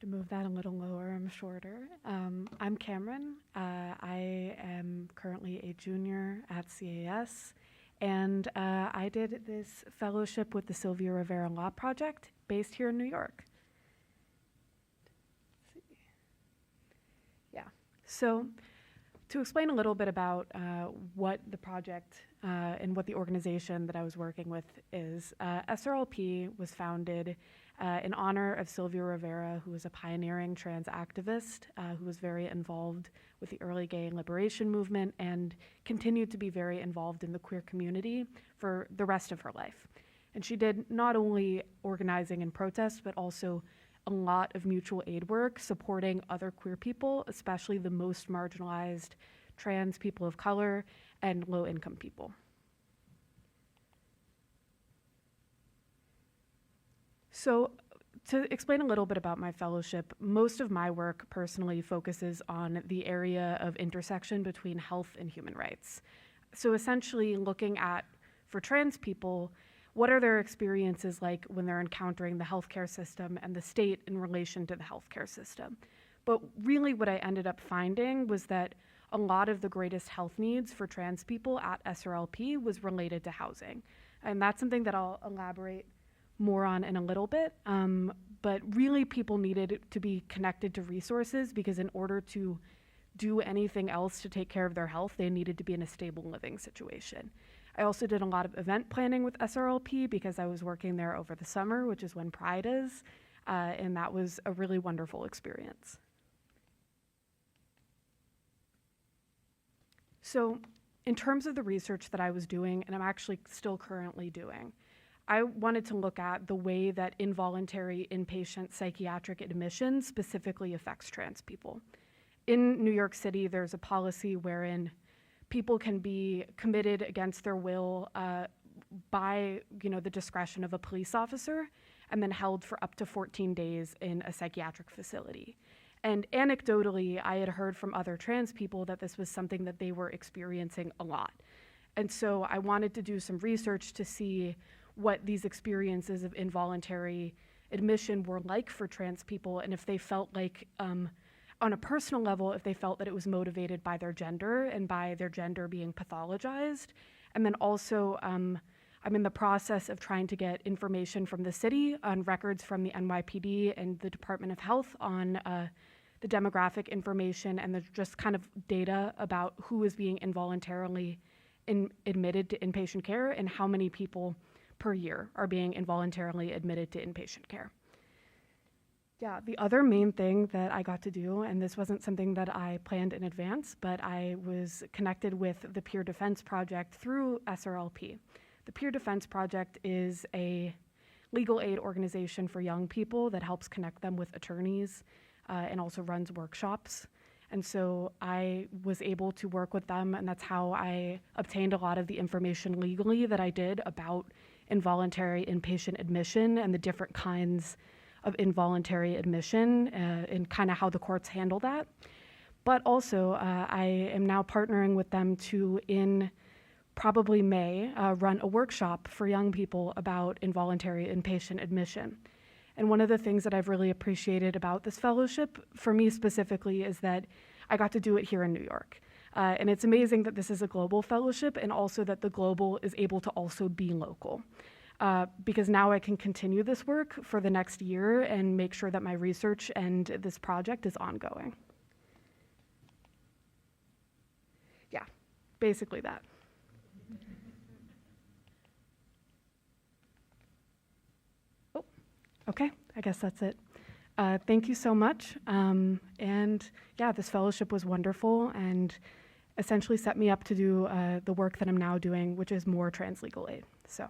to move that a little lower, I'm shorter. I'm Cameron. I am currently a junior at CAS, and I did this fellowship with the Sylvia Rivera Law Project based here in New York. Let's see. Yeah, so to explain a little bit about what the project and what the organization that I was working with is, SRLP was founded in honor of Sylvia Rivera, who was a pioneering trans activist who was very involved with the early gay liberation movement and continued to be very involved in the queer community for the rest of her life. And she did not only organizing and protests, but also a lot of mutual aid work supporting other queer people, especially the most marginalized trans people of color and low-income people. So to explain a little bit about my fellowship, most of my work personally focuses on the area of intersection between health and human rights. So essentially looking at, for trans people, what are their experiences like when they're encountering the healthcare system and the state in relation to the healthcare system? But really what I ended up finding was that a lot of the greatest health needs for trans people at SRLP was related to housing. And that's something that I'll elaborate more on in a little bit. But really people needed to be connected to resources because in order to do anything else to take care of their health, they needed to be in a stable living situation. I also did a lot of event planning with SRLP because I was working there over the summer, which is when Pride is, and that was a really wonderful experience. So in terms of the research that I was doing, and I'm actually still currently doing, I wanted to look at the way that involuntary inpatient psychiatric admission specifically affects trans people. In New York City, there's a policy wherein people can be committed against their will by the discretion of a police officer and then held for up to 14 days in a psychiatric facility. And anecdotally, I had heard from other trans people that this was something that they were experiencing a lot. And so I wanted to do some research to see what these experiences of involuntary admission were like for trans people and if they felt like, on a personal level, if they felt that it was motivated by their gender and by their gender being pathologized. And then also, I'm in the process of trying to get information from the city on records from the NYPD and the Department of Health on the demographic information and the just kind of data about who is being involuntarily admitted to inpatient care and how many people per year are being involuntarily admitted to inpatient care. Yeah, the other main thing that I got to do, and this wasn't something that I planned in advance, but I was connected with the Peer Defense Project through SRLP. The Peer Defense Project is a legal aid organization for young people that helps connect them with attorneys and also runs workshops. And so I was able to work with them, and that's how I obtained a lot of the information legally that I did about involuntary inpatient admission and the different kinds of involuntary admission and kind of how the courts handle that. But also, I am now partnering with them to, in probably May, run a workshop for young people about involuntary inpatient admission. And one of the things that I've really appreciated about this fellowship, for me specifically, is that I got to do it here in New York. And it's amazing that this is a global fellowship and also that the global is able to also be local. Because now I can continue this work for the next year and make sure that my research and this project is ongoing. Yeah, basically that. Oh, okay, I guess that's it. Thank you so much. And yeah, this fellowship was wonderful and essentially set me up to do the work that I'm now doing, which is more trans legal aid. So.